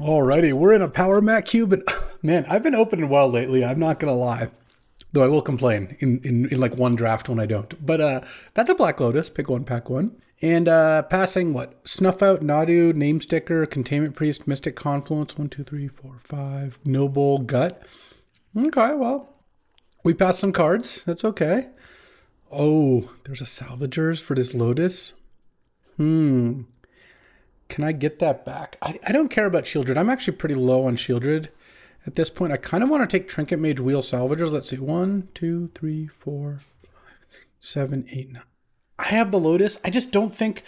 Alrighty, we're in a power Mac cube, and man, I've been opening well lately. I'm not gonna lie, though I will complain in like one draft when I don't. But that's a Black Lotus. Pick one, pack one. And passing what? Snuff Out, Nadu, Name Sticker, Containment Priest, Mystic Confluence. 1, 2, 3, 4, 5. Noble Gut. Okay, well, we passed some cards. That's okay. Oh, there's a Salvagers for this Lotus. Can I get that back? I don't care about Shieldred. I'm actually pretty low on Shieldred at this point. I kind of want to take Trinket Mage Wheel Salvagers. Let's see. 1, 2, 3, 4, 7, 8, 9. I have the Lotus. I just don't think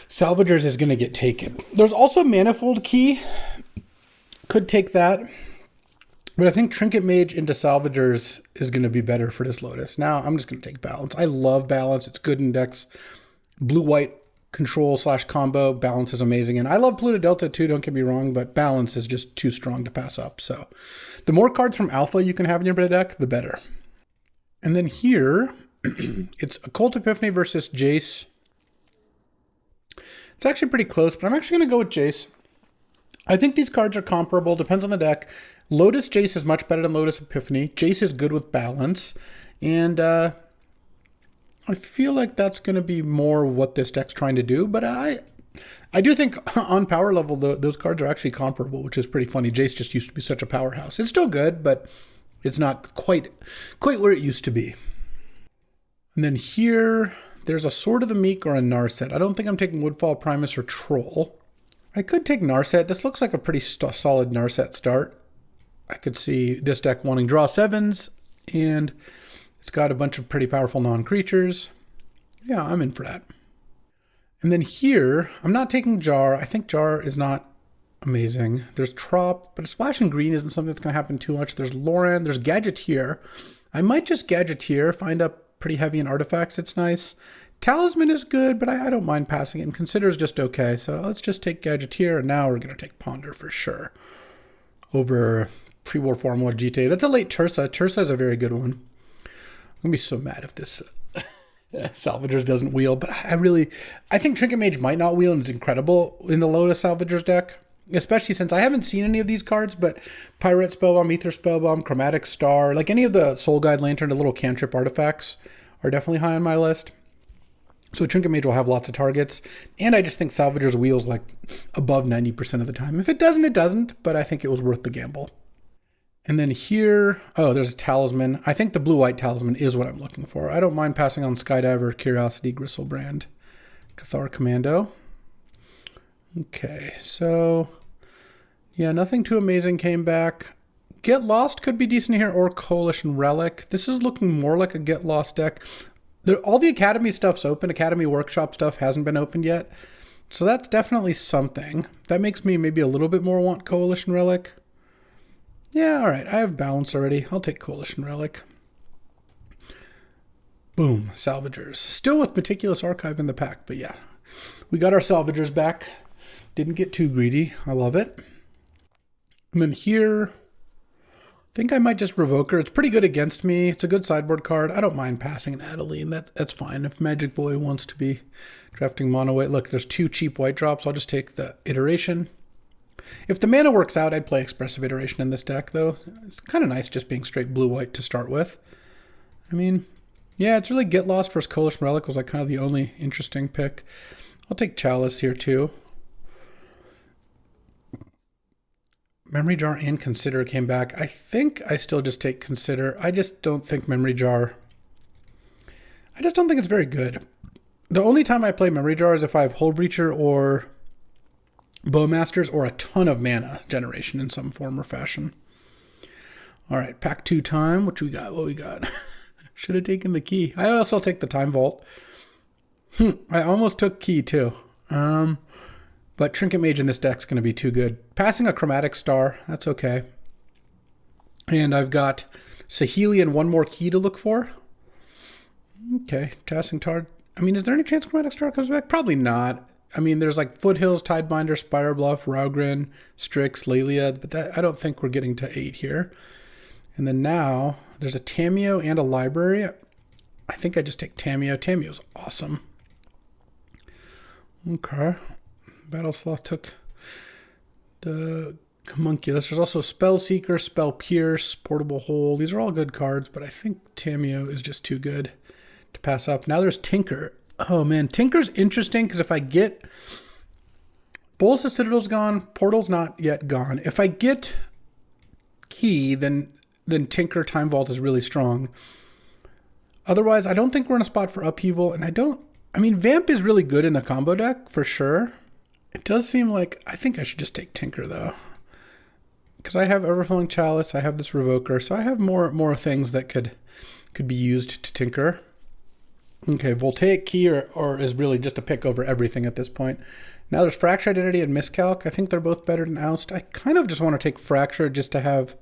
Salvagers is going to get taken. There's also Manifold Key. Could take that. But I think Trinket Mage into Salvagers is going to be better for this Lotus. Now, I'm just going to take Balance. I love Balance. It's good in decks. Blue-white control / combo. Balance is amazing. And I love Pluto Delta too, don't get me wrong, but Balance is just too strong to pass up. So the more cards from Alpha you can have in your deck, the better. And then here, it's Occult Epiphany versus Jace. It's actually pretty close, but I'm actually going to go with Jace. I think these cards are comparable. Depends on the deck. Lotus Jace is much better than Lotus Epiphany. Jace is good with Balance. And I feel like that's going to be more what this deck's trying to do. But I do think on power level, those cards are actually comparable, which is pretty funny. Jace just used to be such a powerhouse. It's still good, but it's not quite where it used to be. And then here, there's a Sword of the Meek or a Narset. I don't think I'm taking Woodfall Primus or Troll. I could take Narset. This looks like a pretty solid Narset start. I could see this deck wanting draw 7s, and it's got a bunch of pretty powerful non-creatures. Yeah, I'm in for that. And then here, I'm not taking Jar. I think Jar is not amazing. There's Trop, but Splashing Green isn't something that's going to happen too much. There's Loran. There's Gadgeteer. I might just Gadgeteer, find up pretty heavy in artifacts. It's nice. Talisman is good, but I don't mind passing it. And Consider is just okay. So let's just take Gadgeteer, and now we're going to take Ponder for sure over Pre-War Formula GT. That's a late Tursa. Tursa is a very good one. I'm going to be so mad if this Salvagers doesn't wheel, but I think Trinket Mage might not wheel, and it's incredible in the Lotus Salvagers deck, especially since I haven't seen any of these cards, but Pirate Spellbomb, Ether Spellbomb, Chromatic Star, like any of the Soul Guide Lantern, the little cantrip artifacts are definitely high on my list. So Trinket Mage will have lots of targets, and I just think Salvagers wheels like above 90% of the time. If it doesn't, it doesn't, but I think it was worth the gamble. And then here, oh, there's a Talisman. I think the blue-white Talisman is what I'm looking for. I don't mind passing on Skydiver, Curiosity, Gristlebrand, Cathar Commando. Okay, so yeah, nothing too amazing came back. Get Lost could be decent here, or Coalition Relic. This is looking more like a Get Lost deck. All the Academy stuff's open. Academy Workshop stuff hasn't been opened yet. So that's definitely something. That makes me maybe a little bit more want Coalition Relic. Yeah, all right. I have Balance already. I'll take Coalition Relic. Boom. Salvagers. Still with Meticulous Archive in the pack, but yeah. We got our Salvagers back. Didn't get too greedy. I love it. And then here, I think I might just Revoke her. It's pretty good against me. It's a good sideboard card. I don't mind passing an Adeline. That's fine. If Magic Boy wants to be drafting mono white. Look, there's 2 cheap white drops. I'll just take the Iteration. If the mana works out, I'd play Expressive Iteration in this deck, though. It's kind of nice just being straight blue-white to start with. I mean, yeah, it's really Get Lost versus Coalition Relic was like kind of the only interesting pick. I'll take Chalice here, too. Memory Jar and Consider came back. I think I still just take Consider. I just don't think Memory Jar... I just don't think it's very good. The only time I play Memory Jar is if I have Hold Breacher or Bowmasters or a ton of mana generation in some form or fashion. All right, pack 2 time. What we got? Should have taken the key. I also take the Time Vault. I almost took key too. But Trinket Mage in this deck's going to be too good. Passing a Chromatic Star, that's okay. And I've got Saheeli and one more key to look for. Okay, Passing Tard. I mean, is there any chance Chromatic Star comes back? Probably not. I mean, there's like Foothills, Tidebinder, Spire Bluff, Raugrin, Strix, Lelia, but I don't think we're getting to 8 here. And then now, there's a Tameo and a Library. I think I just take Tameo. Tameo's awesome. Okay. Battle Sloth took the Homunculus. There's also Spell Seeker, Spell Pierce, Portable Hole. These are all good cards, but I think Tamiyo is just too good to pass up. Now there's Tinker. Oh man, Tinker's interesting because if I get Bolas' Citadel's gone, Portal's not yet gone. If I get Key, then Tinker Time Vault is really strong. Otherwise, I don't think we're in a spot for Upheaval, and I mean, Vamp is really good in the combo deck, for sure. It does seem like, I think I should just take Tinker, though. Because I have Everflowing Chalice, I have this Revoker, so I have more things that could be used to tinker. Okay, Voltaic Key or is really just a pick over everything at this point. Now there's Fracture Identity and Miscalc. I think they're both better than Oust. I kind of just want to take Fracture just to have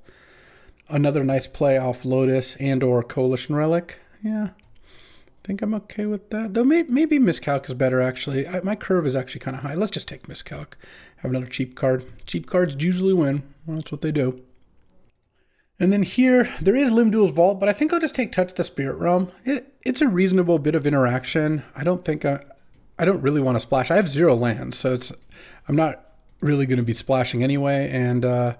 another nice play off Lotus and or Coalition Relic. Yeah, I think I'm okay with that. Though maybe Miscalc is better, actually. My curve is actually kind of high. Let's just take Miscalc. Have another cheap card. Cheap cards usually win. Well, that's what they do. And then here, there is Limduel's Vault, but I think I'll just take Touch the Spirit Realm. It's a reasonable bit of interaction. I don't really want to splash. I have 0 lands, so I'm not really going to be splashing anyway. And I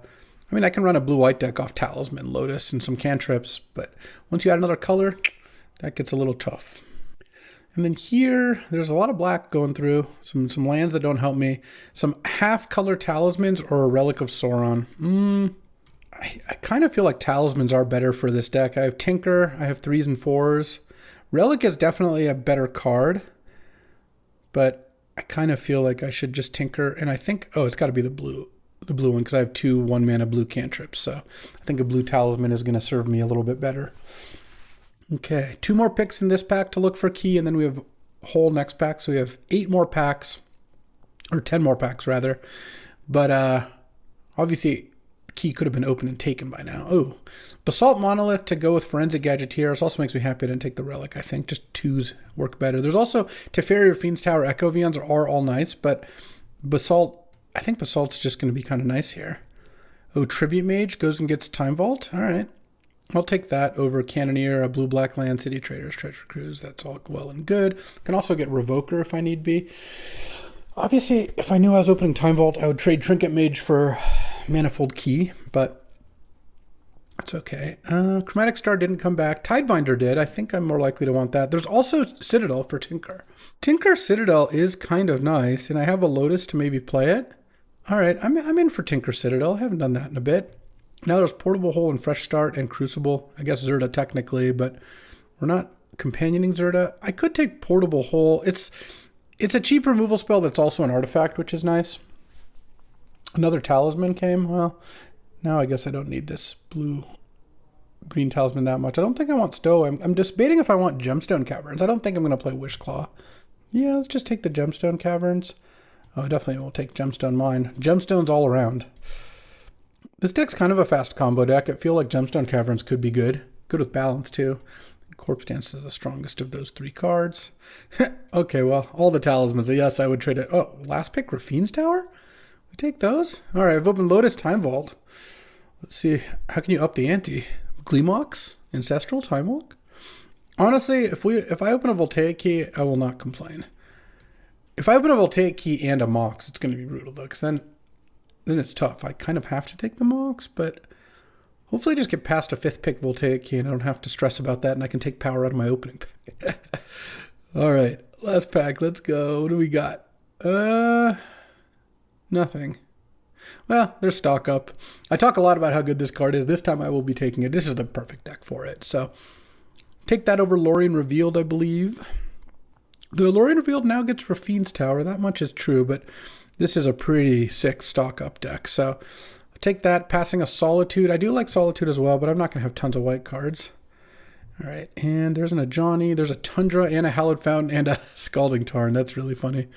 mean, I can run a blue-white deck off Talisman, Lotus, and some cantrips, but once you add another color, that gets a little tough. And then here, there's a lot of black going through, some lands that don't help me, some half-color Talismans or a Relic of Sauron. I kind of feel like Talismans are better for this deck. I have Tinker, I have 3s and 4s. Relic is definitely a better card, but I kind of feel like I should just Tinker, and I think, it's got to be the blue one, because I have 2 1-mana blue cantrips, so I think a blue Talisman is going to serve me a little bit better. Okay, 2 more picks in this pack to look for Key, and then we have whole next pack, so we have 8 more packs, or 10 more packs, rather, but obviously Key could have been opened and taken by now. Oh, Basalt Monolith to go with Forensic Gadgeteer. This also makes me happy I didn't take the Relic. I think just 2s work better. There's also Teferi or Fiend's Tower Echo Vians are all nice, but Basalt, I think Basalt's just going to be kind of nice here. Oh, Tribute Mage goes and gets Time Vault. All right. I'll take that over Cannoneer, a Blue-Black Land, City Traders, Treasure Cruise. That's all well and good. Can also get Revoker if I need be. Obviously, if I knew I was opening Time Vault, I would trade Trinket Mage for Manifold Key, but it's okay. Chromatic Star didn't come back. Tidebinder did. I think I'm more likely to want that. There's also Citadel for Tinker. Tinker Citadel is kind of nice, and I have a Lotus to maybe play it. All right, I'm in for Tinker Citadel. I haven't done that in a bit. Now there's Portable Hole and Fresh Start and Crucible. I guess Zerda technically, but we're not companioning Zerda. I could take Portable Hole. It's a cheap removal spell that's also an artifact, which is nice. Another Talisman came. Well, now I guess I don't need this blue-green Talisman that much. I don't think I want Stowe. I'm debating if I want Gemstone Caverns. I don't think I'm going to play Wishclaw. Yeah, let's just take the Gemstone Caverns. Oh, I definitely will take Gemstone Mine. Gemstones all around. This deck's kind of a fast combo deck. I feel like Gemstone Caverns could be good. Good with balance, too. Corpse Dance is the strongest of those 3 cards. Okay, well, all the Talismans. Yes, I would trade it. Oh, last pick, Rafine's Tower? We take those? All right, I've opened Lotus Time Vault. Let's see. How can you up the ante? Gleemox? Ancestral? Time Walk? Honestly, if I open a Voltaic Key, I will not complain. If I open a Voltaic Key and a Mox, it's going to be brutal, though, because then it's tough. I kind of have to take the Mox, but hopefully I just get past a 5th pick Voltaic Key and I don't have to stress about that, and I can take power out of my opening pack. All right, last pack. Let's go. What do we got? Nothing. Well, there's Stock Up. I talk a lot about how good this card is. This time I will be taking it. This is the perfect deck for it. So take that over Lorien Revealed, I believe. The Lorien Revealed now gets Rafine's Tower. That much is true, but this is a pretty sick Stock Up deck. So I'll take that, passing a Solitude. I do like Solitude as well, but I'm not going to have tons of white cards. All right, and there's an Ajani. There's a Tundra and a Hallowed Fountain and a Scalding Tarn. That's really funny.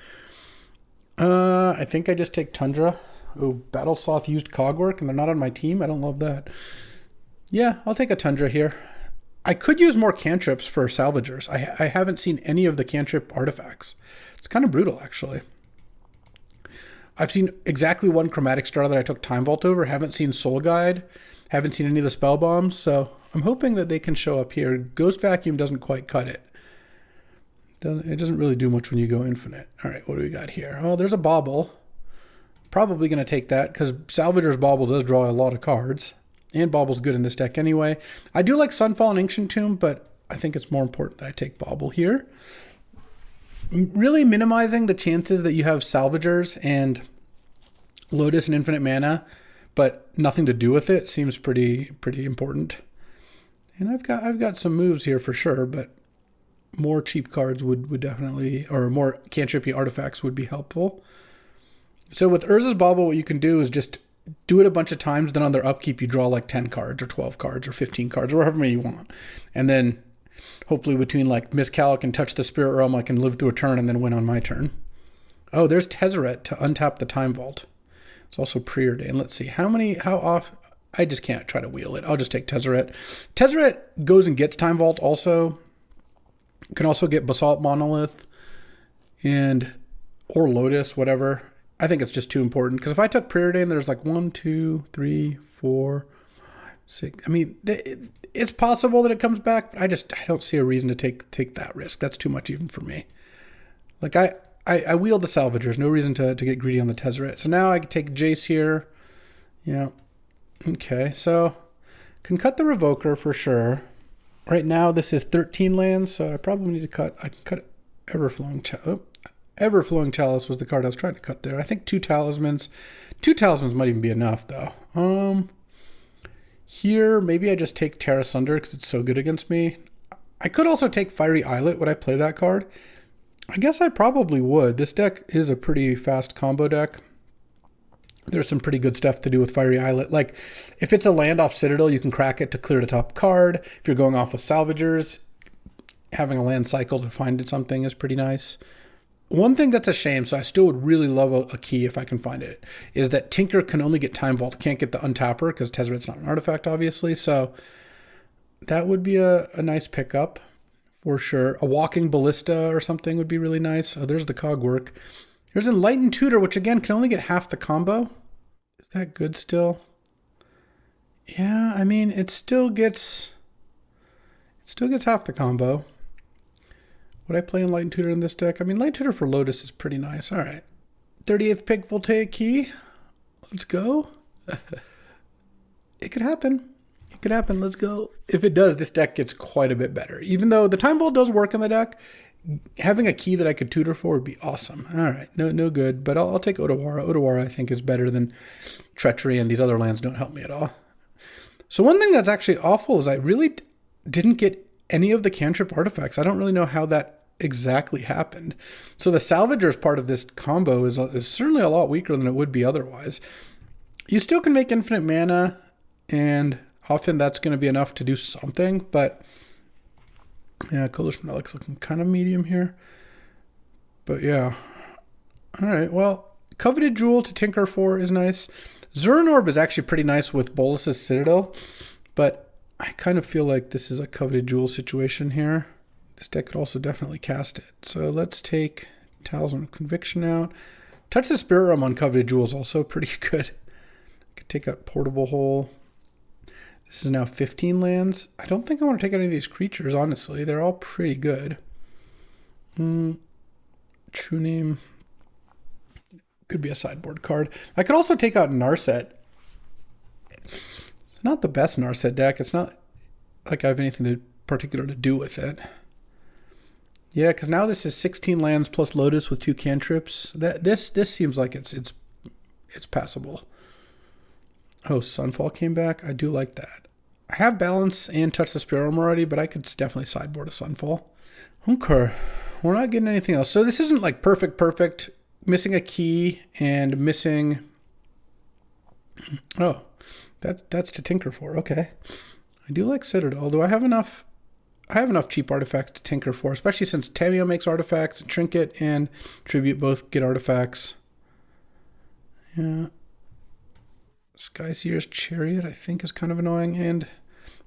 I think I just take Tundra. Oh, Battlesloth used Cogwork, and they're not on my team. I don't love that. Yeah, I'll take a Tundra here. I could use more cantrips for salvagers. I haven't seen any of the cantrip artifacts. It's kind of brutal, actually. I've seen exactly 1 Chromatic Star that I took Time Vault over. Haven't seen Soul Guide. Haven't seen any of the Spell Bombs. So I'm hoping that they can show up here. Ghost Vacuum doesn't quite cut it. It doesn't really do much when you go infinite. All right, what do we got here? Oh, there's a Bauble. Probably going to take that because Salvager's Bauble does draw a lot of cards. And Bauble's good in this deck anyway. I do like Sunfall and Ancient Tomb, but I think it's more important that I take Bauble here. Really minimizing the chances that you have Salvagers and Lotus and Infinite Mana, but nothing to do with it seems pretty important. And I've got some moves here for sure, but more cheap cards would definitely, or more cantrippy artifacts would be helpful. So with Urza's Bauble, what you can do is just do it a bunch of times, then on their upkeep you draw like 10 cards or 12 cards or 15 cards or however many you want. And then hopefully between like Miscalc and Touch the Spirit Realm, I can live through a turn and then win on my turn. Oh, there's Tezzeret to untap the Time Vault. It's also preordained. Let's see, how off? I just can't try to wheel it. I'll just take Tezzeret. Tezzeret goes and gets Time Vault also. Can also get Basalt Monolith or Lotus, whatever. I think it's just too important because if I took Preordain, there's like 1, 2, 3, 4, 6. I mean, it's possible that it comes back, but I don't see a reason to take that risk. That's too much even for me. Like I wield the Salvagers. No reason to get greedy on the Tezzeret. So now I can take Jace here. Yeah. Okay. So can cut the Revoker for sure. Right now this is 13 lands, so I probably need to cut. I can cut Everflowing Chalice. Everflowing Chalice was the card I was trying to cut there. I think 2 Talismans. 2 Talismans might even be enough though. Here maybe I just take Terra Sunder because it's so good against me. I could also take Fiery Islet. Would I play that card? I guess I probably would. This deck is a pretty fast combo deck. There's some pretty good stuff to do with Fiery Islet. Like, if it's a land off Citadel, you can crack it to clear the top card. If you're going off with Salvagers, having a land cycle to find something is pretty nice. One thing that's a shame, so I still would really love a key if I can find it, is that Tinker can only get Time Vault. Can't get the Untapper because Tezzeret's not an artifact, obviously. So that would be a nice pickup for sure. A Walking Ballista or something would be really nice. Oh, there's the Cogwork. There's Enlightened Tutor, which again can only get half the combo. Is that good still? Yeah, I mean it still gets half the combo. Would I play Enlightened Tutor in this deck? I mean, Enlightened Tutor for Lotus is pretty nice. All right. 38th pick, Voltaic Key. Let's go. It could happen. It could happen. Let's go. If it does, this deck gets quite a bit better. Even though the Time Vault does work in the deck, having a key that I could tutor for would be awesome. All right. No good. But I'll take Otawara. Otawara, I think, is better than Treachery, and these other lands don't help me at all. So one thing that's actually awful is I really didn't get any of the cantrip artifacts. I don't really know how that exactly happened. So the Salvagers part of this combo is certainly a lot weaker than it would be otherwise. You still can make infinite mana, and often that's going to be enough to do something, but yeah, Coalition Relic's looking kind of medium here. But yeah. All right, well, Coveted Jewel to tinker for is nice. Zurin Orb is actually pretty nice with Bolas's Citadel, but I kind of feel like this is a Coveted Jewel situation here. This deck could also definitely cast it. So let's take Talisman of Conviction out. Touch the Spirit Realm on Coveted Jewel is also pretty good. I could take out Portable Hole. This is now 15 lands. I don't think I want to take any of these creatures, honestly. They're all pretty good. True Name. Could be a sideboard card. I could also take out Narset. It's not the best Narset deck. It's not like I have anything particular to do with it. Yeah, because now this is 16 lands plus Lotus with 2 cantrips. This seems like it's passable. Oh, Sunfall came back. I do like that. I have Balance and Touch the Spirit Realm already, but I could definitely sideboard a Sunfall. Okay, we're not getting anything else. So this isn't like perfect. Missing a key and missing... Oh, that's to tinker for. Okay. I do like Citadel. Do I have enough... I have enough cheap artifacts to tinker for, especially since Tamiyo makes artifacts, Trinket and Tribute both get artifacts. Yeah. Skyseer's Chariot, I think, is kind of annoying, and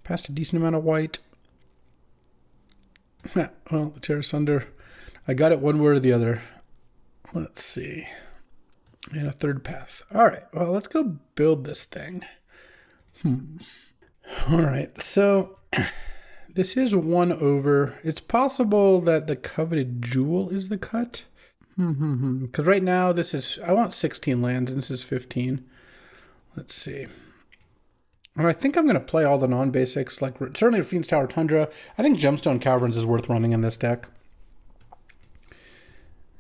passed a decent amount of white. Well, the Terra Sunder, I got it one way or the other. Let's see. And a third path. All right, well, let's go build this thing. All right, so... This is 1 over. It's possible that the Coveted Jewel is the cut. Because right now this is, I want 16 lands and this is 15. Let's see. And I think I'm going to play all the non-basics, like certainly Fiend's Tower Tundra. I think Gemstone Caverns is worth running in this deck.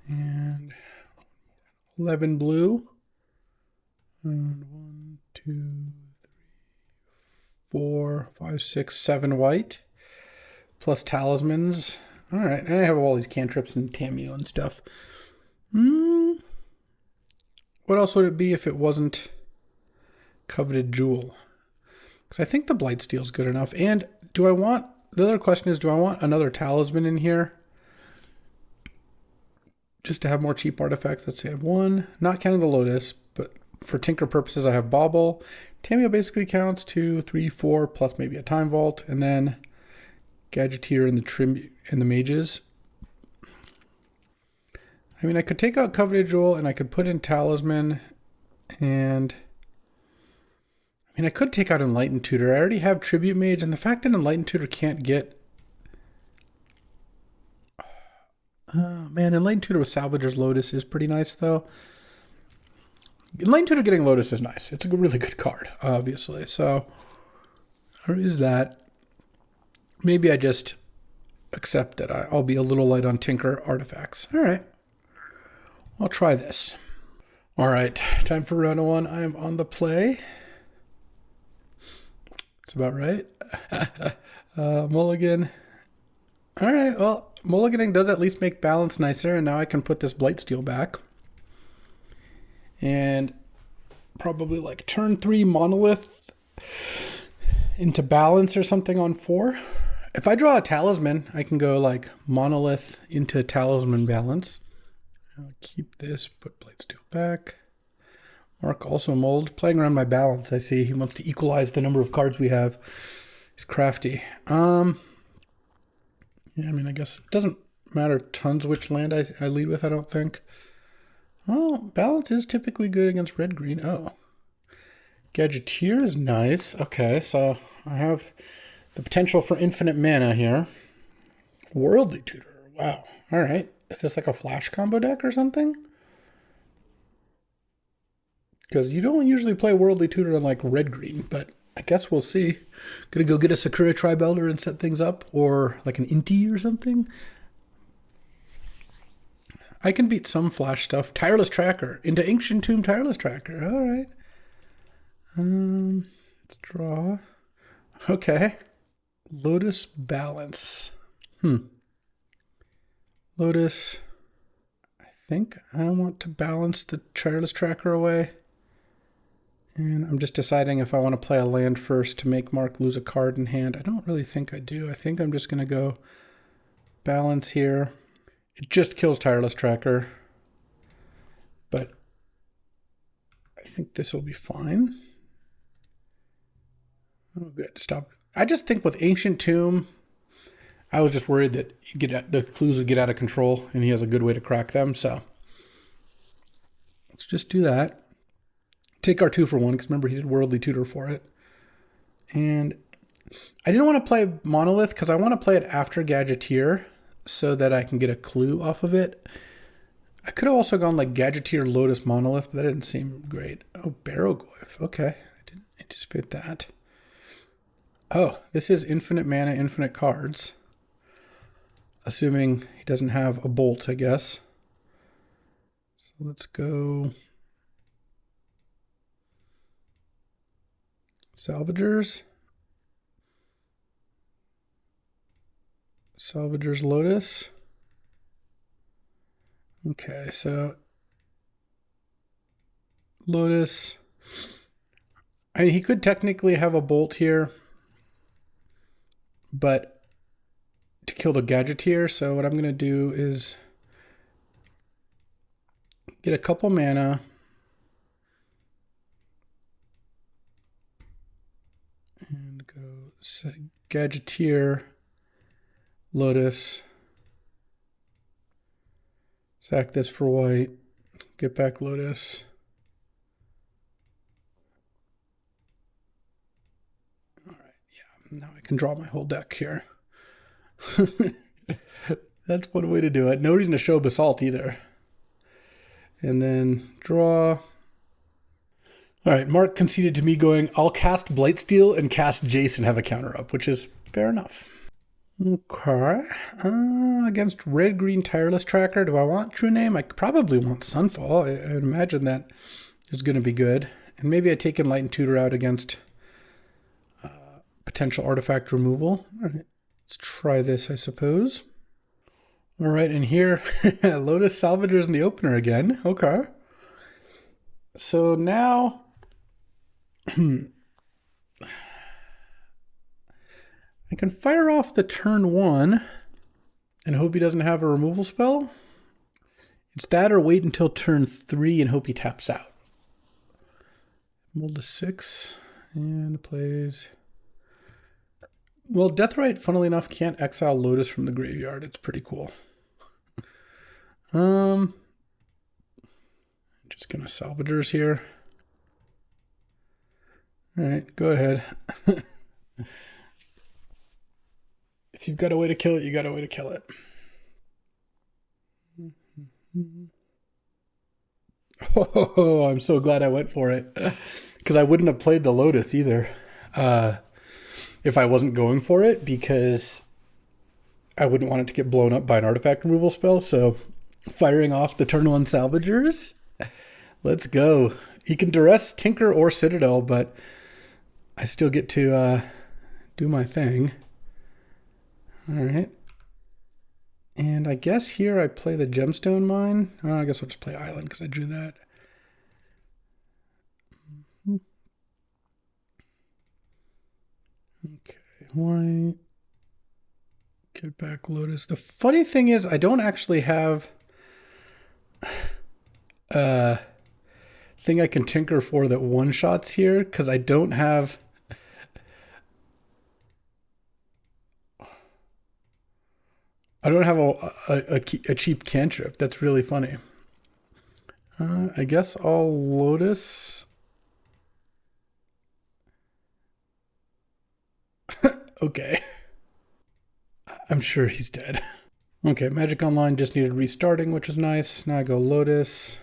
And 11 blue. And 1, 2, 3, 4, 5, 6, 7 white. Plus talismans. All right, and I have all these cantrips and Tameo and stuff. What else would it be if it wasn't Coveted Jewel? Because I think the Blightsteel is good enough. And do I want, the other question is, do I want another talisman in here? Just to have more cheap artifacts. Let's say I have one, not counting the Lotus, but for Tinker purposes, I have Bauble. Tameo basically counts 2, 3, 4, plus maybe a Time Vault, and then Gadgeteer and the Mages. I mean, I could take out Coveted Jewel and I could put in Talisman, and I mean, I could take out Enlightened Tutor. I already have Tribute Mage, and the fact that Enlightened Tutor can't get... man, Enlightened Tutor with Salvager's Lotus is pretty nice, though. Enlightened Tutor getting Lotus is nice. It's a really good card, obviously. So, there is that. Maybe I just accept that I'll be a little light on Tinker artifacts. All right. I'll try this. All right. Time for round one. I'm on the play. That's about right. Mulligan. All right. Well, mulliganing does at least make balance nicer, and now I can put this Blightsteel back. And probably like turn 3 Monolith into balance or something on 4. If I draw a Talisman, I can go like Monolith into Talisman balance. I'll keep this, put Blightsteel back. Mark also mold. Playing around my balance, I see. He wants to equalize the number of cards we have. He's crafty. Yeah, I mean, I guess it doesn't matter tons which land I lead with, I don't think. Oh, balance is typically good against red-green. Oh. Gadgeteer is nice. Okay, so I have the potential for infinite mana here. Worldly Tutor. Wow. All right. Is this like a flash combo deck or something? Because you don't usually play Worldly Tutor on like red-green, but I guess we'll see. Gonna go get a Sakura Tribe Elder and set things up, or like an Inti or something. I can beat some flash stuff. Tireless Tracker. Into Ancient Tomb Tireless Tracker. All right. Let's draw. Okay. Lotus Balance. Lotus. I think I want to balance the Tireless Tracker away. And I'm just deciding if I want to play a land first to make Mark lose a card in hand. I don't really think I do. I think I'm just going to go balance here. It just kills Tireless Tracker. But I think this will be fine. Oh, good. Stop. I just think with Ancient Tomb, I was just worried that the clues would get out of control, and he has a good way to crack them. So let's just do that. Take our 2 for 1, because remember he did Worldly Tutor for it. And I didn't want to play Monolith because I want to play it after Gadgeteer so that I can get a clue off of it. I could have also gone like Gadgeteer, Lotus, Monolith, but that didn't seem great. Oh, Barrowglyph. Okay. I didn't anticipate that. Oh, this is infinite mana, infinite cards. Assuming he doesn't have a bolt, I guess. So let's go... Salvagers. Salvagers Lotus. Okay, so Lotus. I mean, he could technically have a bolt here, but to kill the Gadgeteer. So what I'm going to do is get a couple mana. And go Gadgeteer, Lotus. Sack this for white. Get back Lotus. All right, yeah. Now I can draw my whole deck here. That's one way to do it. No reason to show Basalt either. And then draw. All right, Mark conceded to me going, I'll cast Blightsteel and cast Jace and have a counter up, which is fair enough. Okay. Against Red-Green Tireless Tracker, do I want True Name? I probably want Sunfall. I would imagine that is going to be good. And maybe I take Enlightened Tutor out against potential artifact removal. All right, let's try this, I suppose. All right, and here, Lotus Salvagers in the opener again. Okay. So now... I can fire off the turn 1 and hope he doesn't have a removal spell. It's that or wait until turn 3 and hope he taps out. Roll to 6 and plays... Well, Deathrite, funnily enough, can't exile Lotus from the graveyard. It's pretty cool. Just gonna Salvagers here. All right, go ahead. If you've got a way to kill it, you got a way to kill it. Oh, I'm so glad I went for it. Because I wouldn't have played the Lotus either if I wasn't going for it, because I wouldn't want it to get blown up by an artifact removal spell. So firing off the turn 1 Salvagers. Let's go. You can duress Tinker or Citadel, but I still get to do my thing. All right. And I guess here I play the Gemstone Mine. Oh, I guess I'll just play Island because I drew that. Okay, white. Get back Lotus. The funny thing is I don't actually have a thing I can tinker for that one-shots here because I don't have... I don't have a cheap cantrip. That's really funny. I guess I'll Lotus. Okay. I'm sure he's dead. Okay, Magic Online just needed restarting, which is nice. Now I go Lotus,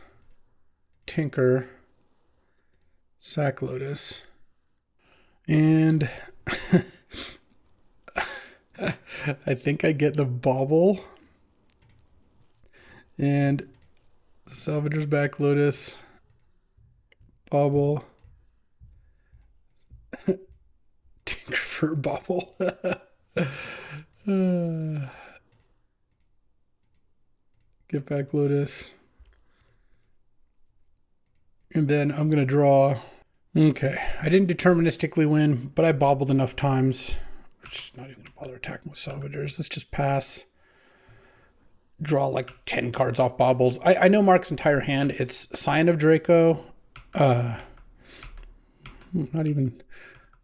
Tinker, sack Lotus, and... I think I get the Bauble and Salvager's back Lotus, Bauble, Tinker for Bauble. Get back Lotus. And then I'm going to draw. Okay, I didn't deterministically win, but I bobbled enough times. Just not even going to bother attacking with Salvagers. Let's just pass. Draw like 10 cards off baubles. I know Mark's entire hand. It's Scion of Draco. Not even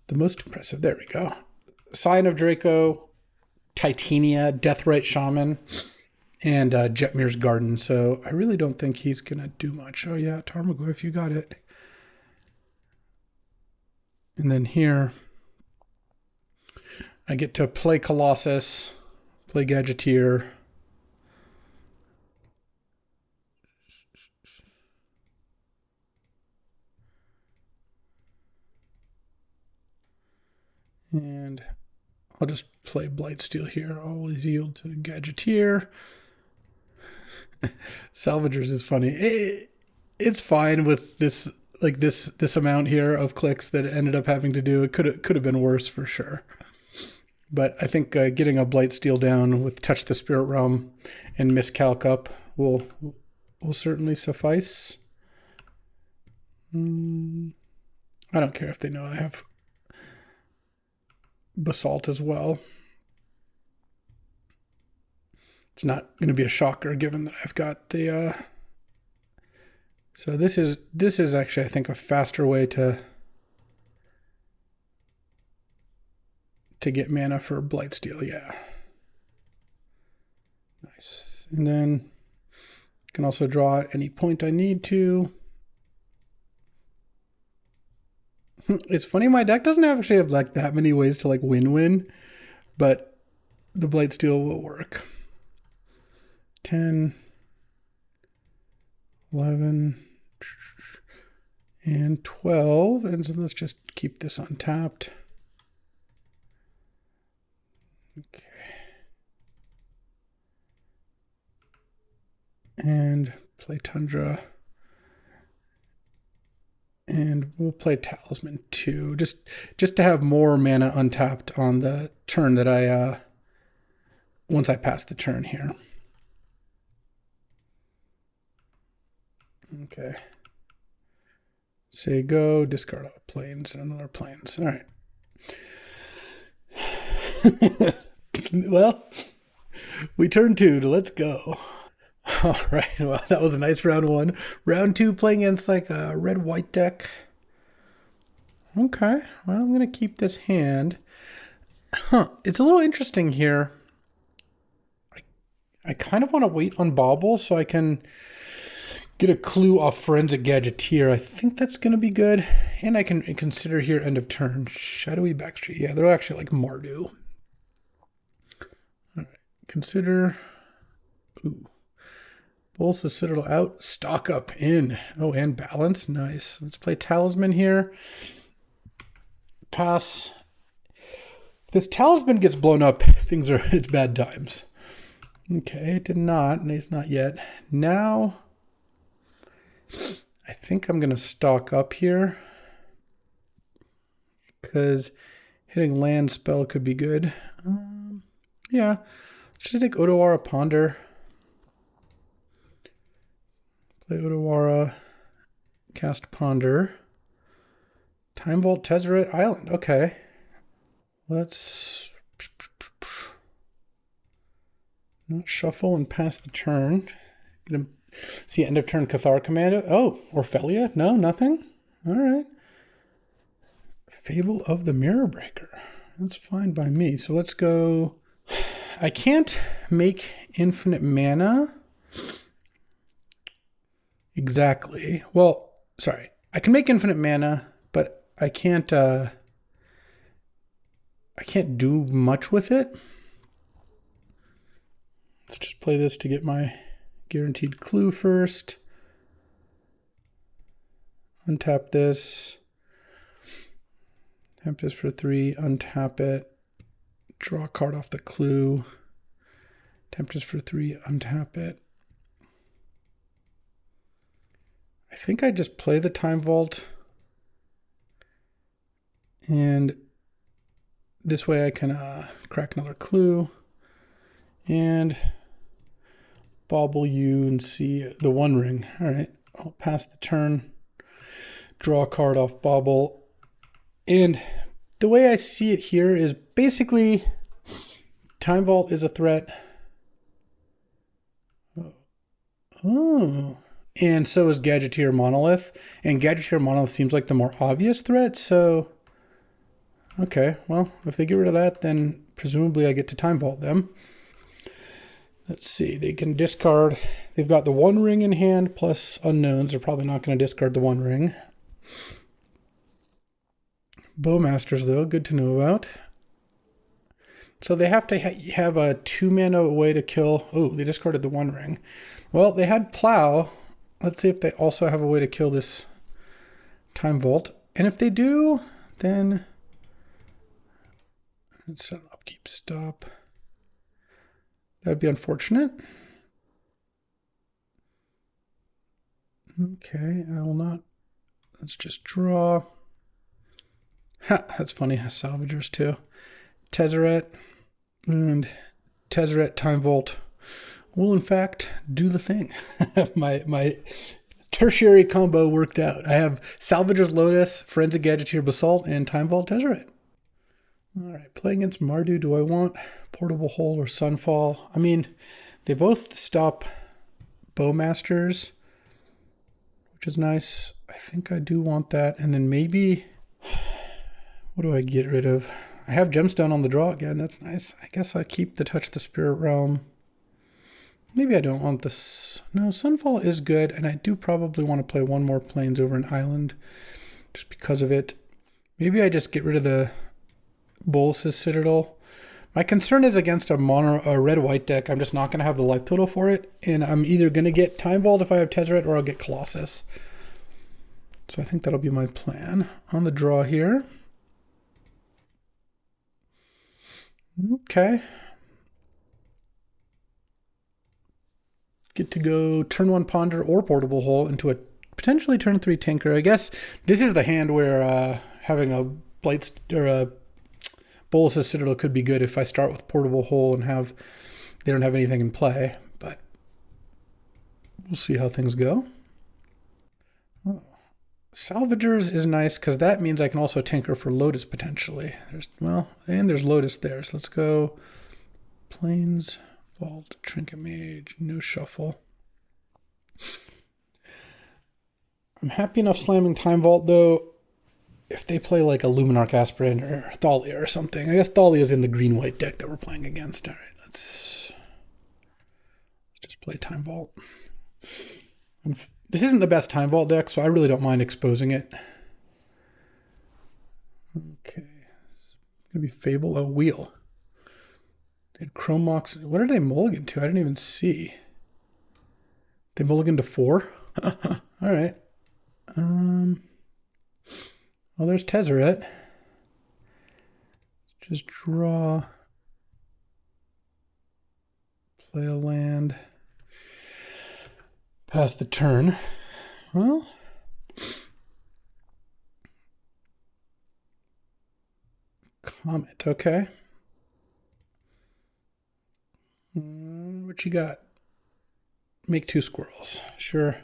the most impressive. There we go. Scion of Draco, Titania, Deathrite Shaman, and Jetmir's Garden. So I really don't think he's going to do much. Oh yeah, Tarmogoyf, you got it. And then here... I get to play Colossus, play Gadgeteer. And I'll just play Blightsteel here. Always yield to Gadgeteer. Salvagers is funny. It's fine with this, like this amount here of clicks that it ended up having to do. It could have been worse for sure. But I think getting a Blightsteel down with Touch the Spirit Realm and Miscalc up will certainly suffice. I don't care if they know I have Basalt as well. It's not going to be a shocker given that I've got the... So this is actually, I think, a faster way to get mana for Blightsteel, yeah. Nice. And then I can also draw at any point I need to. It's funny, my deck doesn't actually have like that many ways to like win-win, but the Blightsteel will work. 10. 11 and 12. And so let's just keep this untapped. Okay. And play Tundra. And we'll play Talisman too, just to have more mana untapped on the turn that I once I pass the turn here. Okay. Say go, discard all planes and another planes. All right. Well, we turn 2. Let's go. All right, well, that was a nice round 1. Round 2, playing against like a red-white deck. Okay, well, I'm going to keep this hand. It's a little interesting here. I kind of want to wait on Bauble so I can get a clue off Forensic Gadgeteer. I think that's going to be good. And I can consider here end of turn. Shadowy Backstreet. Yeah, they're actually like Mardu. All right, consider... Ooh. Bolts the Citadel out, stock up in. Oh, and balance. Nice. Let's play Talisman here. Pass. If this Talisman gets blown up, it's bad times. Okay, it did not. And it's not yet. Now, I think I'm going to stock up here. Because hitting land spell could be good. Yeah. Should I take Odawara Ponder? Play Odawara, cast Ponder. Time Vault, Tezzeret Island. Okay. Let's not shuffle and pass the turn. Gonna see end of turn Cathar Commando. Oh, Orphelia? No, nothing? All right. Fable of the Mirror Breaker. That's fine by me. So let's go. I can't make infinite mana. Exactly. Well, sorry. I can make infinite mana, but I can't do much with it. Let's just play this to get my guaranteed clue first. Untap this. Tap this for 3, untap it. Draw a card off the clue. Tap this for 3, untap it. I think I just play the Time Vault, and this way I can crack another clue and bauble you and see the One Ring. All right, I'll pass the turn, draw a card off bauble, and the way I see it here is basically Time Vault is a threat. Oh. And so is Gadgeteer Monolith. And Gadgeteer Monolith seems like the more obvious threat, so... Okay, well, if they get rid of that, then presumably I get to Time Vault them. Let's see, they can discard... They've got the One Ring in hand, plus Unknowns. They're probably not going to discard the One Ring. Bowmasters, though, good to know about. So they have to have a 2-mana way to kill... Oh, they discarded the One Ring. Well, they had Plow... Let's see if they also have a way to kill this Time Vault. And if they do, then let's set an upkeep stop. That would be unfortunate. Okay, I will not. Let's just draw. Ha, that's funny. Salvagers too. Tezzeret and Tezzeret Time Vault will in fact do the thing. my tertiary combo worked out. I have Salvager's Lotus, Forensic Gadgeteer Basalt, and Time Vault Tezzeret. All right, playing against Mardu, do I want Portable Hole or Sunfall? I mean, they both stop Bowmasters, which is nice. I think I do want that. And then maybe, what do I get rid of? I have Gemstone on the draw again. That's nice. I guess I'll keep the Touch the Spirit Realm. Maybe I don't want this. No, Sunfall is good, and I do probably want to play one more Plains over an island just because of it. Maybe I just get rid of the Bolas's Citadel. My concern is against a red-white deck, I'm just not going to have the life total for it, and I'm either going to get Time Vault if I have Tezzeret, or I'll get Colossus. So I think that'll be my plan. On the draw here. Okay. Get to go turn 1 Ponder or Portable Hole into a potentially turn 3 Tinker. I guess this is the hand where having a Blight or a Bolas's Citadel could be good if I start with Portable Hole and they don't have anything in play, but we'll see how things go. Oh. Salvagers is nice because that means I can also tinker for Lotus potentially. There's Lotus there, so let's go Plains, Vault, Trinket Mage, no shuffle. I'm happy enough slamming Time Vault though. If they play like a Luminarch Aspirant or Thalia or something. I guess Thalia is in the green-white deck that we're playing against. All right, let's just play Time Vault. This isn't the best Time Vault deck, so I really don't mind exposing it. Okay. It's going to be Fable. Oh, Wheel. They had Chrome Mox. What did they mulligan to? I didn't even see. They mulligan to 4? All right. Well, there's Tezzeret. Just draw. Play a land. Pass the turn. Well. Comet, okay. What you got? Make 2 squirrels. Sure.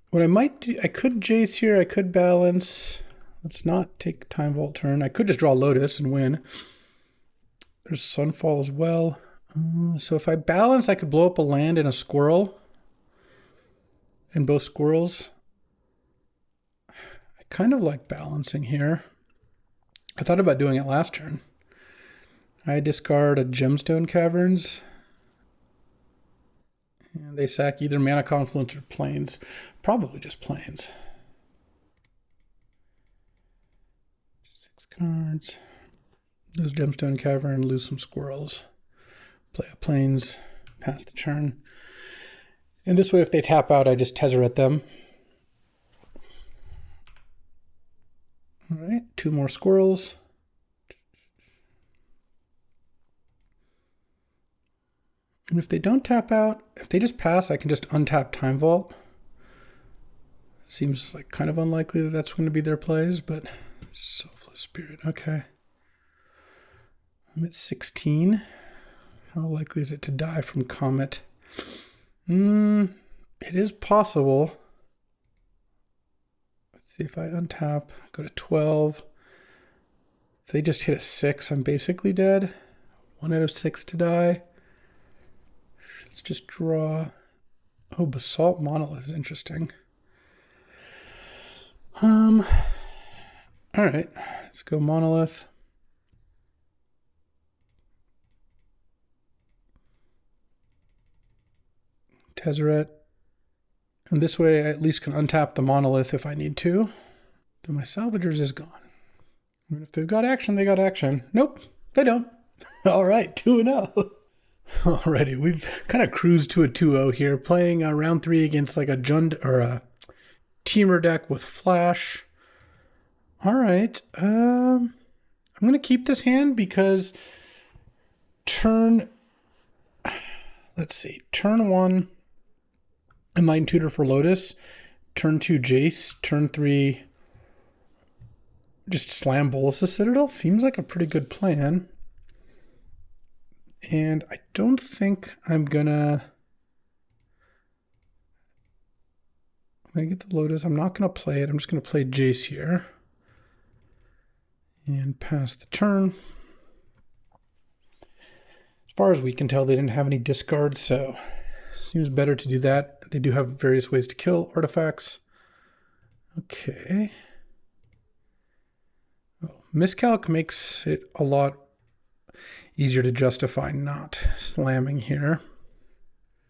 What I might do, I could Jace here, I could balance. Let's not take Time Vault turn. I could just draw Lotus and win. There's Sunfall as well. So if I balance, I could blow up a land and a squirrel. And both squirrels. I kind of like balancing here. I thought about doing it last turn. I discard a Gemstone Caverns. And they sack either Mana Confluence or Plains. Probably just Plains. 6 cards. Lose Gemstone Cavern, lose some squirrels. Play a Plains, pass the turn. And this way, if they tap out, I just Tezzeret them. All right, 2 more squirrels. And if they don't tap out, if they just pass, I can just untap Time Vault. Seems like kind of unlikely that that's going to be their plays, but Selfless Spirit, okay. I'm at 16. How likely is it to die from Comet? It is possible. Let's see if I untap, go to 12. If they just hit a 6, I'm basically dead. 1 out of 6 to die. Let's just draw. Oh, Basalt Monolith is interesting. All right, let's go Monolith. Tezzeret. And this way I at least can untap the Monolith if I need to. Then my Salvagers is gone. And if they've got action, they got action. Nope, they don't. All right, 2-0. Alrighty, we've kind of cruised to a 2-0 here, playing round 3 against like a Teamer deck with Flash. All right, I'm going to keep this hand because turn 1, Enlightened Tutor for Lotus, turn 2 Jace, turn 3 just slam Bolas's Citadel. Seems like a pretty good plan. And I don't think I'm gonna get the Lotus. I'm not gonna play it. I'm just gonna play Jace here. And pass the turn. As far as we can tell, they didn't have any discards, so seems better to do that. They do have various ways to kill artifacts. Okay. Oh, Miscalc makes it a lot easier to justify not slamming here.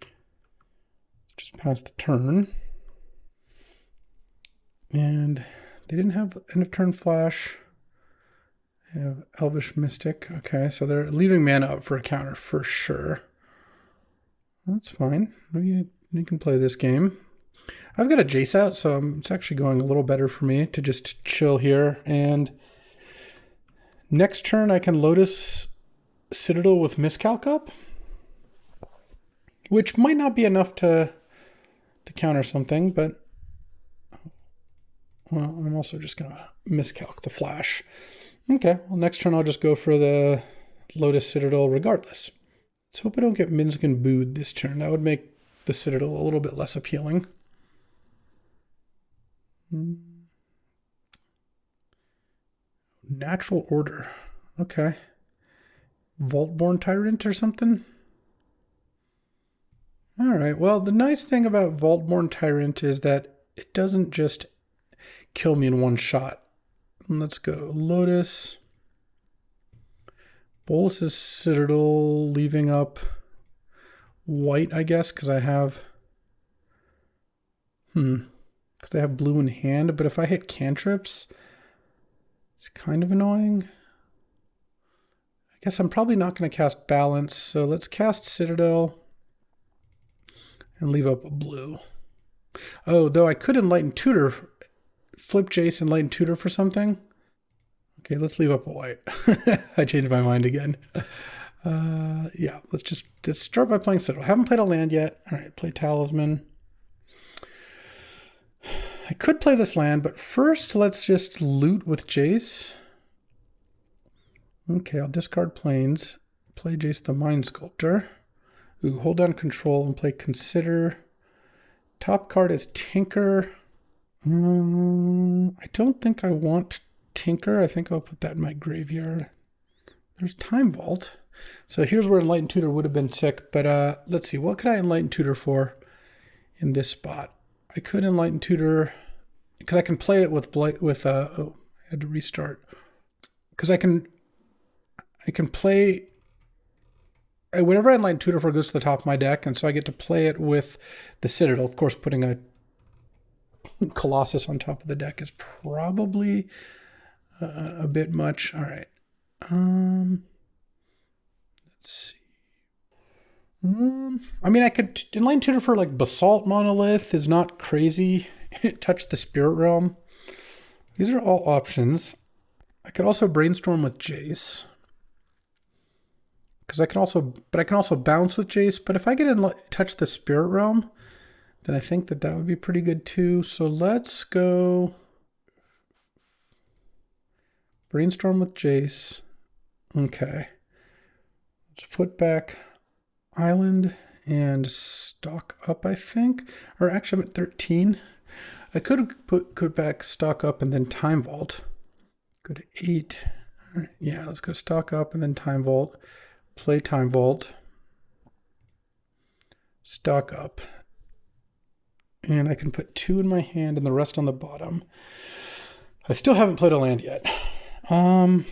Let's just pass the turn. And they didn't have end of turn flash. I have Elvish Mystic. Okay, so they're leaving mana up for a counter for sure. That's fine. You can play this game. I've got a Jace out, so it's actually going a little better for me to just chill here. And next turn, I can Lotus Citadel with Miscalc up, which might not be enough to counter something, but well, I'm also just going to Miscalc the flash. Okay, well, next turn I'll just go for the Lotus Citadel regardless. Let's hope I don't get Minskin booed this turn. That would make the Citadel a little bit less appealing. Natural Order. Okay. Vaultborn Tyrant or something? Alright, well, the nice thing about Vaultborn Tyrant is that it doesn't just kill me in one shot. Let's go. Lotus. Bolus's Citadel, leaving up white, I guess, because I have... Because I have blue in hand, but if I hit cantrips, it's kind of annoying. I guess I'm probably not going to cast Balance, so let's cast Citadel and leave up a blue. Oh, though I could Enlighten Tutor, flip Jace, Enlighten Tutor for something. Okay, let's leave up a white. I changed my mind again. Yeah, let's start by playing Citadel. Haven't played a land yet. All right, play Talisman. I could play this land, but first let's just loot with Jace. Okay, I'll discard Plains. Play Jace the Mind Sculptor. Ooh, hold down Control and play Consider. Top card is Tinker. I don't think I want Tinker. I think I'll put that in my graveyard. There's Time Vault. So here's where Enlightened Tutor would have been sick, but let's see. What could I Enlighten Tutor for in this spot? I could Enlighten Tutor because I can play it with oh, I had to restart. Because I can play whatever I Enlighten Tutor for goes to the top of my deck, and so I get to play it with the Citadel. Of course, putting a Colossus on top of the deck is probably a bit much. All right. Let's see. I mean, I could Enlighten Tutor for like Basalt Monolith is not crazy. Touch the Spirit Realm. These are all options. I could also Brainstorm with Jace. Because I can also bounce with Jace. But if I get touch the Spirit Realm, then I think that would be pretty good too. So let's go Brainstorm with Jace. Okay. Let's put back Island and Stock Up, I think. Or actually, I'm at 13. I could have put back Stock Up and then Time Vault. Go to 8. All right, yeah, let's go Stock Up and then Time Vault. Play Time Vault. Stock Up. And I can put 2 in my hand and the rest on the bottom. I still haven't played a land yet. I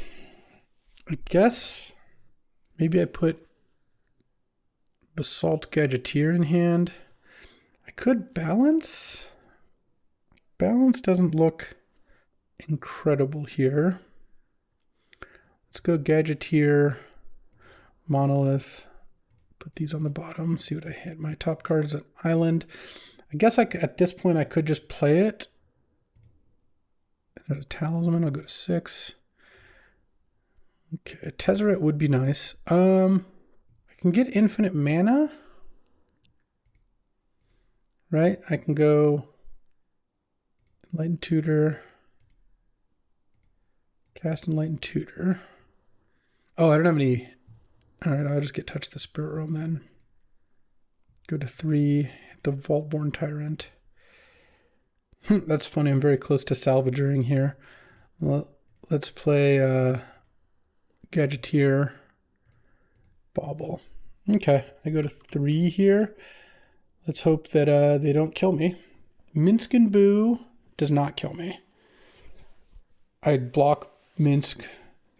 guess maybe I put Basalt Gadgeteer in hand. I could Balance. Balance doesn't look incredible here. Let's go Gadgeteer, Monolith. Put these on the bottom. See what I hit. My top card is an Island. I guess at this point I could just play it. There's a Talisman. I'll go to 6. Okay, Tezzeret would be nice. I can get infinite mana. Right? I can go Enlightened Tutor. Cast Enlightened Tutor. Oh, I don't have any. Alright, I'll just get Touch the Spirit Realm then. Go to 3. Hit the Vaultborn Tyrant. That's funny. I'm very close to salvaging here. Well, let's play Gadgeteer. Bauble. Okay, I go to 3 here. Let's hope that they don't kill me. Minsc Boo does not kill me. I block Minsk,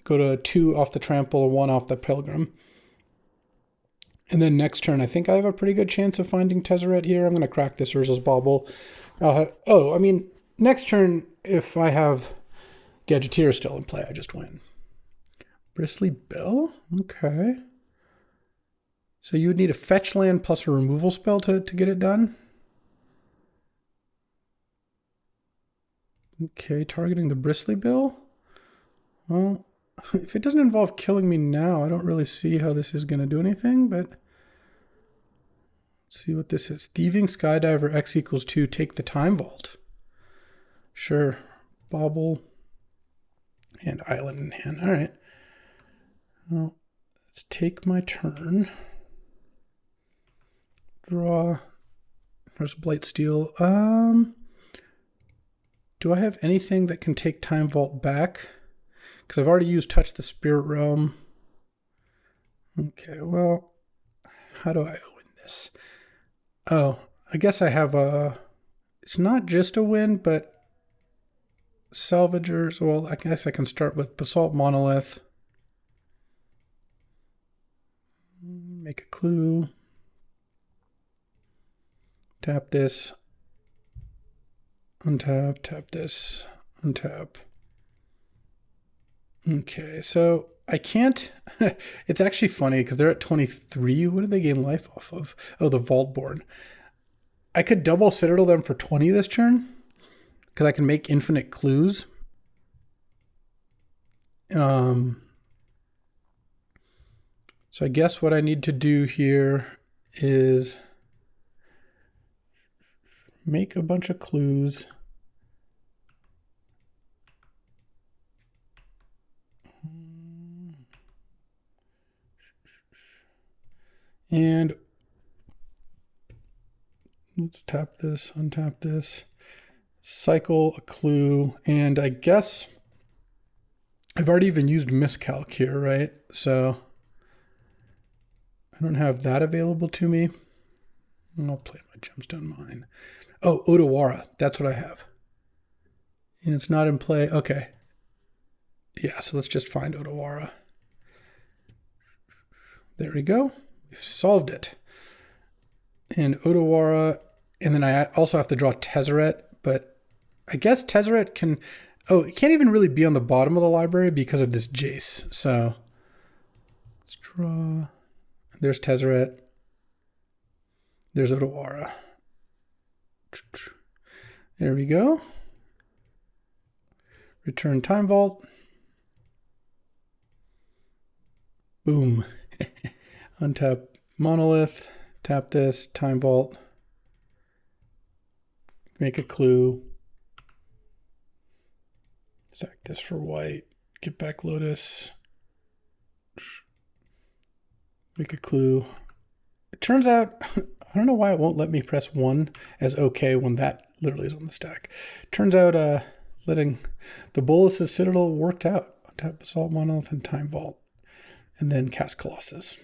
go to 2 off the Trample, 1 off the Pilgrim. And then next turn, I think I have a pretty good chance of finding Tezzeret here. I'm going to crack this Urza's Bauble. Next turn, if I have Gadgeteer still in play, I just win. Bristly Bill? Okay. So you would need a fetch land plus a removal spell to get it done? Okay, targeting the Bristly Bill? Well, if it doesn't involve killing me now, I don't really see how this is going to do anything, but let's see what this is. Thieving Skydiver X equals 2, take the Time Vault. Sure. Bauble and Island in hand. All right. Well, let's take my turn. Draw. There's Blightsteel. Do I have anything that can take Time Vault back? Because I've already used Touch the Spirit Realm. Okay, well, how do I win this? Oh, I guess I have a... It's not just a win, but Salvagers. Well, I guess I can start with Basalt Monolith. Make a clue. Tap this. Untap, tap this, untap. Okay, so I can't... It's actually funny because they're at 23. What did they gain life off of? Oh, the Vaultborn. I could double Citadel them for 20 this turn because I can make infinite clues. So I guess what I need to do here is make a bunch of clues. And let's tap this, untap this, cycle a clue, and I guess I've already even used Miscalc here, right? So I don't have that available to me. I'll play my Gemstone Mine. Oh, Odawara, that's what I have. And it's not in play. Okay. Yeah, so let's just find Odawara. There we go. We've solved it. And Odawara, and then I also have to draw Tezzeret, but I guess Tezzeret can... Oh, it can't even really be on the bottom of the library because of this Jace. So let's draw... There's Tezzeret. There's Odawara. There we go. Return Time Vault. Boom. Untap Monolith. Tap this. Time Vault. Make a clue. Sack this for white. Get back Lotus. Make a clue. It turns out, I don't know why it won't let me press 1 as OK when that literally is on the stack. Turns out letting the Bolas's Citadel worked out. Tap Basalt Monolith and Time Vault. And then cast Colossus.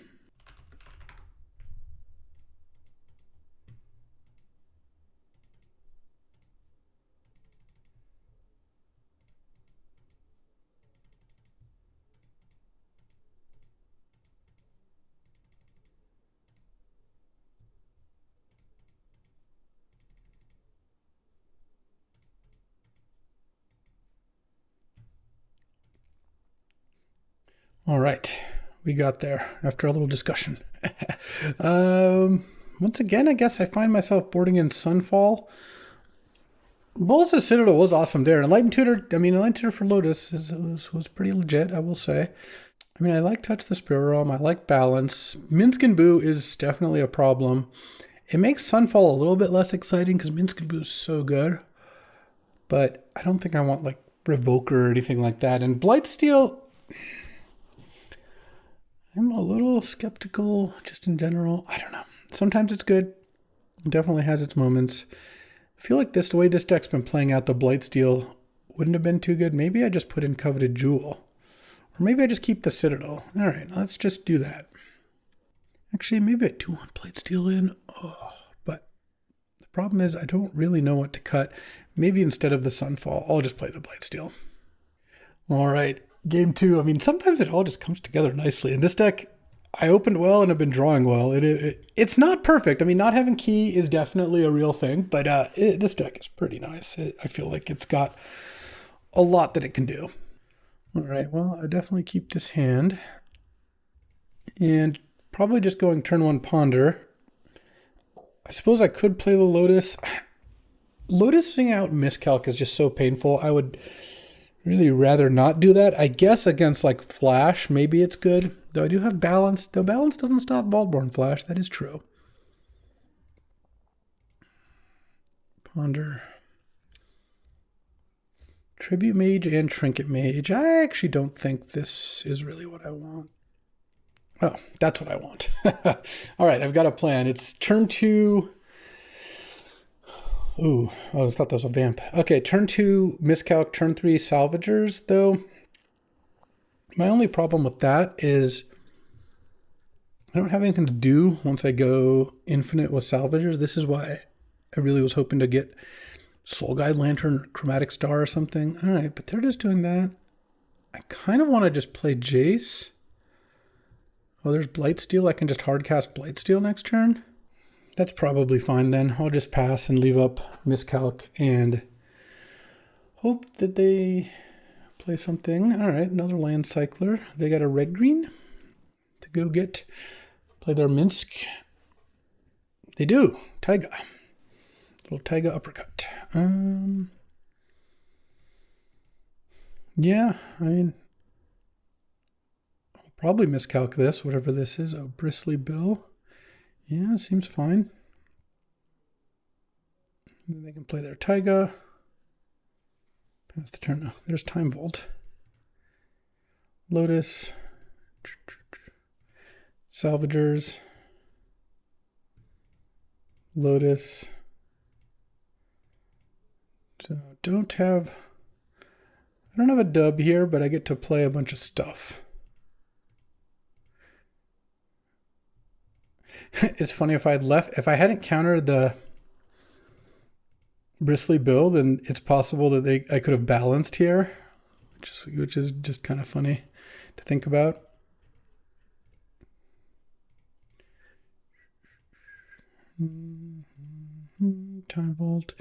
All right, we got there after a little discussion. Once again, I guess I find myself boarding in Sunfall. Bolas's Citadel was awesome there. Enlightened Tutor, Enlightened Tutor for Lotus was pretty legit, I will say. I mean, I like Touch the Spirit Realm. I like Balance. Minsk and Boo is definitely a problem. It makes Sunfall a little bit less exciting because Minsk and Boo is so good. But I don't think I want, like, Revoker or anything like that. And Blightsteel... I'm a little skeptical just in general. I don't know. Sometimes it's good. It definitely has its moments. I feel like the way this deck's been playing out, the Blightsteel wouldn't have been too good. Maybe I just put in Coveted Jewel. Or maybe I just keep the Citadel. All right, let's just do that. Actually, maybe I do want Blightsteel in. Oh, but the problem is I don't really know what to cut. Maybe instead of the Sunfall, I'll just play the Blightsteel. All right. Game 2, sometimes it all just comes together nicely. In this deck, I opened well and have been drawing well. It's not perfect. Not having key is definitely a real thing, but this deck is pretty nice. I feel like it's got a lot that it can do. All right, well, I definitely keep this hand. And probably just going turn 1 ponder. I suppose I could play the Lotus. Lotusing out miscalc is just so painful. I would really rather not do that. I guess against like Flash, maybe it's good. Though I do have balance. Though balance doesn't stop Vaultborn Flash. That is true. Ponder. Tribute Mage and Trinket Mage. I actually don't think this is really what I want. Oh, that's what I want. All right, I've got a plan. It's turn 2. Ooh, I thought that was a vamp. Okay, turn 2 miscalc, turn 3 salvagers, though. My only problem with that is I don't have anything to do once I go infinite with salvagers. This is why I really was hoping to get Soul Guide Lantern or Chromatic Star or something. All right, but they're just doing that. I kind of want to just play Jace. Oh, there's Blightsteel. I can just hardcast Blightsteel next turn. That's probably fine then. I'll just pass and leave up miscalc and hope that they play something. All right, another land cycler. They got a red-green to go get. Play their Minsk. They do. Taiga. Little Taiga uppercut. Yeah, I mean, I'll probably miscalc this, whatever this is. Oh, Bristly Bill. Yeah, seems fine. And then they can play their Taiga. Pass the turn. Oh, there's Time Vault. Lotus. Salvagers. Lotus. So I don't have a dub here, but I get to play a bunch of stuff. It's funny, if I hadn't countered the Bristly Bill, then it's possible that I could have balanced here, which is just kind of funny to think about. Time Vault.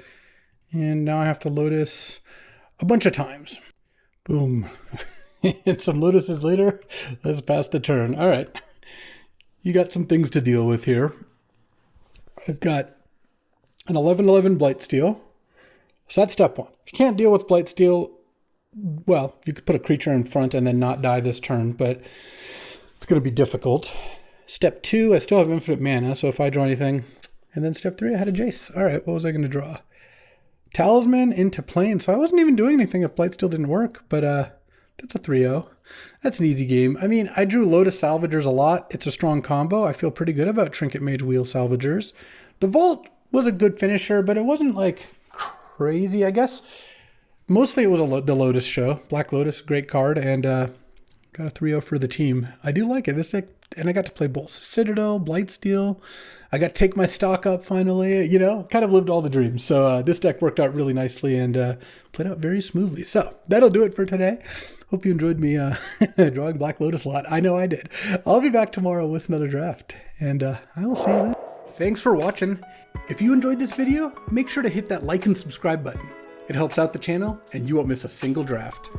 And now I have to Lotus a bunch of times. Boom. And some Lotuses later, let's pass the turn. All right. You got some things to deal with here. I've got an 11/11 Blightsteel. So that's step 1. If you can't deal with Blightsteel, well, you could put a creature in front and then not die this turn, but it's going to be difficult. Step 2, I still have infinite mana, so if I draw anything. And then step 3, I had a Jace. All right, what was I going to draw? Talisman into Plane. So I wasn't even doing anything if Blightsteel didn't work, but that's a 3-0. That's an easy game. I mean, I drew Lotus Salvagers a lot. It's a strong combo. I feel pretty good about Trinket Mage Wheel Salvagers. The Vault was a good finisher, but it wasn't like crazy, I guess. Mostly it was the Lotus show. Black Lotus, great card, and got a 3-0 for the team. I do like it. This deck, and I got to play both Citadel, Blightsteel. I got to take my stock up finally, you know, kind of lived all the dreams. So this deck worked out really nicely and played out very smoothly. So that'll do it for today. Hope you enjoyed me drawing Black Lotus a lot. I know I did. I'll be back tomorrow with another draft, and I will see you then. Thanks for watching. If you enjoyed this video, make sure to hit that like and subscribe button. It helps out the channel, and you won't miss a single draft.